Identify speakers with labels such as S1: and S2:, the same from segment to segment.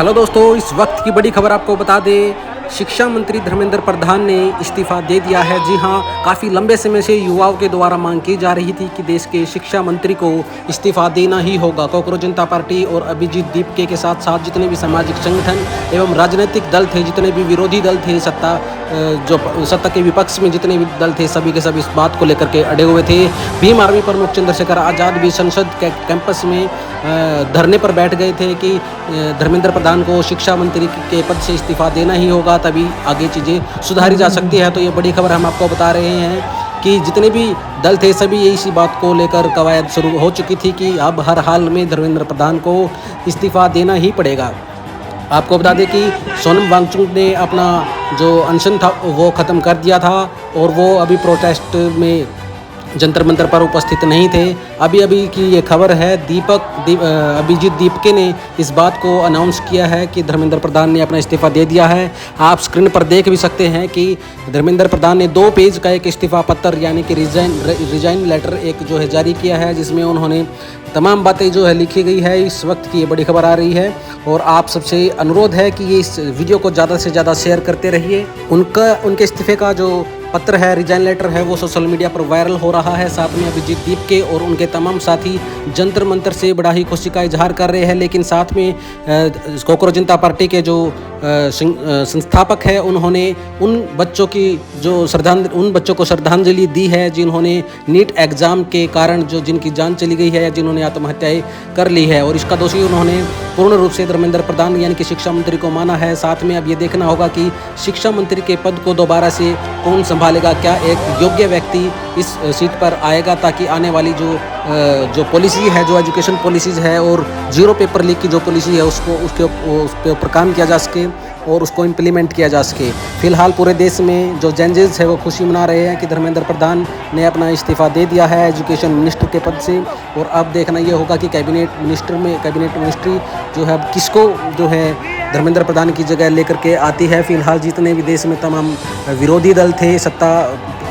S1: Hello दोस्तों, इस वक्त की बड़ी खबर आपको बता दें। शिक्षा मंत्री धर्मेंद्र प्रधान ने इस्तीफ़ा दे दिया है। जी हां, काफ़ी लंबे समय से युवाओं के द्वारा मांग की जा रही थी कि देश के शिक्षा मंत्री को इस्तीफ़ा देना ही होगा। कॉकरोच जनता पार्टी और अभिजीत दीपके के साथ साथ जितने भी सामाजिक संगठन एवं राजनीतिक दल थे, जितने भी विरोधी दल थे, सत्ता के विपक्ष में जितने भी दल थे, सभी के सभी इस बात को लेकर के अड़े हुए थे। भीम आर्मी प्रमुख चंद्रशेखर आज़ाद भी संसद के कैंपस में धरने पर बैठ गए थे कि धर्मेंद्र प्रधान को शिक्षा मंत्री के पद से इस्तीफ़ा देना ही होगा, तभी आगे चीज़ें सुधारी जा सकती है। तो ये बड़ी खबर हम आपको बता रहे हैं कि जितने भी दल थे सभी इसी बात को लेकर कवायद शुरू हो चुकी थी कि अब हर हाल में धर्मेंद्र प्रधान को इस्तीफ़ा देना ही पड़ेगा। आपको बता दें कि सोनम वांगचुक ने अपना जो अनशन था वो ख़त्म कर दिया था और वो अभी प्रोटेस्ट में जंतर मंतर पर उपस्थित नहीं थे। अभी की ये खबर है, अभिजीत दीपके ने इस बात को अनाउंस किया है कि धर्मेंद्र प्रधान ने अपना इस्तीफ़ा दे दिया है। आप स्क्रीन पर देख भी सकते हैं कि धर्मेंद्र प्रधान ने 2 पेज का एक इस्तीफ़ा पत्र यानी कि रिजाइन लेटर एक जो है जारी किया है, जिसमें उन्होंने तमाम बातें जो है लिखी गई है। इस वक्त की ये बड़ी खबर आ रही है और आप सबसे अनुरोध है कि ये इस वीडियो को ज़्यादा से ज़्यादा शेयर करते रहिए। उनके इस्तीफ़े का जो पत्र है, रिजाइन लेटर है, वो सोशल मीडिया पर वायरल हो रहा है। साथ में अभिजीत दीपके और उनके तमाम साथी जंतर मंतर से बड़ा ही खुशी का इजहार कर रहे हैं। लेकिन साथ में कॉकरोच जनता पार्टी के जो संस्थापक है, उन्होंने उन बच्चों को श्रद्धांजलि दी है जिन्होंने नीट एग्ज़ाम के कारण जिनकी जान चली गई है या जिन्होंने आत्महत्याएं कर ली है, और इसका दोषी उन्होंने पूर्ण रूप से धर्मेंद्र प्रधान यानी कि शिक्षा मंत्री को माना है। साथ में अब ये देखना होगा कि शिक्षा मंत्री के पद को दोबारा से कौन संभालेगा। क्या एक योग्य व्यक्ति इस सीट पर आएगा ताकि आने वाली जो पॉलिसी है, जो एजुकेशन पॉलिसीज़ है और जीरो पेपर लीक की जो पॉलिसी है उसके ऊपर काम किया जा सके और उसको इम्प्लीमेंट किया जा सके। फिलहाल पूरे देश में जो जजेस है वो खुशी मना रहे हैं कि धर्मेंद्र प्रधान ने अपना इस्तीफ़ा दे दिया है एजुकेशन मिनिस्टर के पद से। और अब देखना ये होगा कि कैबिनेट मिनिस्ट्री जो है अब किसको जो है धर्मेंद्र प्रधान की जगह लेकर के आती है। फिलहाल जितने भी देश में तमाम विरोधी दल थे, सत्ता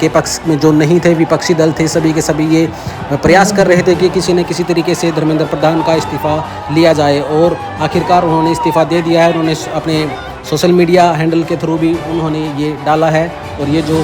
S1: के पक्ष में जो नहीं थे, विपक्षी दल थे, सभी के सभी ये प्रयास कर रहे थे कि किसी न किसी तरीके से धर्मेंद्र प्रधान का इस्तीफ़ा लिया जाए और आखिरकार उन्होंने इस्तीफ़ा दे दिया है। उन्होंने अपने सोशल मीडिया हैंडल के थ्रू भी उन्होंने ये डाला है और ये जो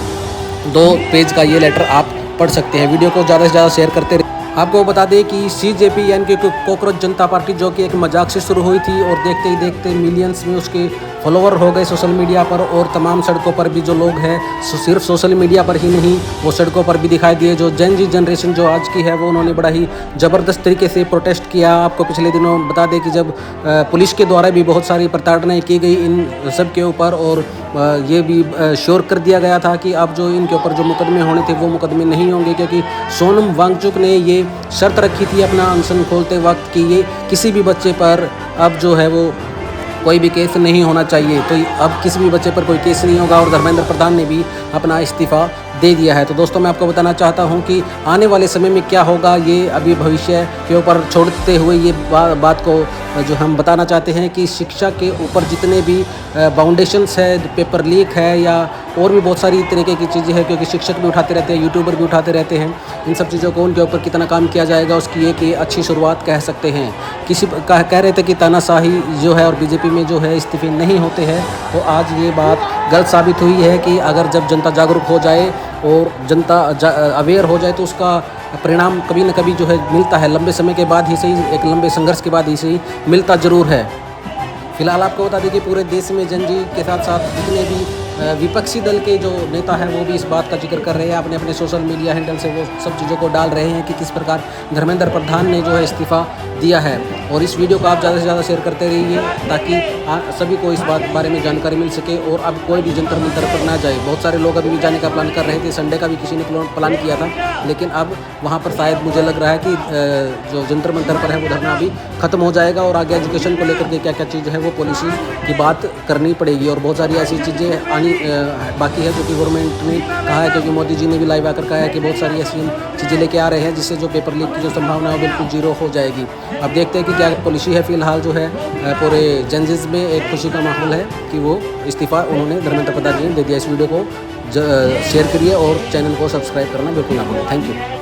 S1: 2 पेज का ये लेटर आप पढ़ सकते हैं। वीडियो को ज़्यादा से ज़्यादा शेयर करते रहिए। आपको बता दें कि सीजेपी यानी कि कॉकरोच जनता पार्टी जो कि एक मजाक से शुरू हुई थी और देखते ही देखते मिलियंस में उसके फॉलोवर हो गए सोशल मीडिया पर, और तमाम सड़कों पर भी जो लोग हैं सिर्फ सोशल मीडिया पर ही नहीं वो सड़कों पर भी दिखाई दिए। जो जेन जी जनरेशन जो आज की है वो उन्होंने बड़ा ही ज़बरदस्त तरीके से प्रोटेस्ट किया। आपको पिछले दिनों बता दें कि जब पुलिस के द्वारा भी बहुत सारी प्रताड़नाएँ की गई इन सब के ऊपर, और ये भी श्योर कर दिया गया था कि अब जो इनके ऊपर जो मुकदमे होने थे वो मुकदमे नहीं होंगे, क्योंकि सोनम वांगचुक ने ये शर्त रखी थी अपना अनशन खोलते वक्त कि ये किसी भी बच्चे पर अब जो है वो कोई भी केस नहीं होना चाहिए। तो अब किसी भी बच्चे पर कोई केस नहीं होगा और धर्मेंद्र प्रधान ने भी अपना इस्तीफ़ा दे दिया है। तो दोस्तों, मैं आपको बताना चाहता हूं कि आने वाले समय में क्या होगा ये अभी भविष्य के ऊपर छोड़ते हुए ये बात को जो हम बताना चाहते हैं कि शिक्षा के ऊपर जितने भी फाउंडेशंस है, पेपर लीक है या और भी बहुत सारी तरीके की चीज़ें हैं, क्योंकि शिक्षक भी उठाते रहते हैं, यूट्यूबर भी उठाते रहते हैं, इन सब चीज़ों को उनके ऊपर कितना काम किया जाएगा उसकी एक अच्छी शुरुआत कह सकते हैं। कह रहे थे कि तानाशाही जो है और बीजेपी में जो है इस्तीफे नहीं होते हैं, तो आज ये बात गलत साबित हुई है कि अगर जब जनता जागरूक हो जाए और जनता अवेयर हो जाए तो उसका परिणाम कभी न कभी जो है मिलता है। लंबे समय के बाद ही सही, एक लंबे संघर्ष के बाद ही सही, मिलता ज़रूर है। फिलहाल आपको बता दें कि पूरे देश में जनजी के साथ साथ जितने भी विपक्षी दल के जो नेता हैं वो भी इस बात का जिक्र कर रहे हैं, अपने सोशल मीडिया हैंडल से वो सब चीज़ों को डाल रहे हैं कि किस प्रकार धर्मेंद्र प्रधान ने जो है इस्तीफ़ा दिया है। और इस वीडियो को आप ज़्यादा से ज़्यादा शेयर करते रहिए ताकि सभी को इस बारे में जानकारी मिल सके और अब कोई भी जंतर मंतर पर ना जाए। बहुत सारे लोग अभी भी जाने का प्लान कर रहे थे, संडे का भी किसी ने प्लान किया था, लेकिन अब वहाँ पर शायद मुझे लग रहा है कि जो जंतर मंतर पर है वो धरना अभी ख़त्म हो जाएगा और आगे एजुकेशन को लेकर के क्या क्या चीज़ है वो पॉलिसी की बात करनी पड़ेगी। और बहुत सारी ऐसी चीज़ें आनी बाकी है जो कि गवर्नमेंट ने कहा है, क्योंकि मोदी जी ने भी लाइव आकर कहा है कि बहुत सारी ऐसी चीज़ें लेके आ रहे हैं जिससे जो पेपर लीक की जो संभावना है वो बिल्कुल जीरो हो जाएगी। अब देखते हैं कि क्या पॉलिसी है। फिलहाल जो है पूरे जजेस में एक खुशी का माहौल है कि वो इस्तीफ़ा उन्होंने धर्मेंद्र प्रधान जी ने दे दिया। इस वीडियो को शेयर करिए और चैनल को सब्सक्राइब करना बिल्कुल ना भूलें। Thank you.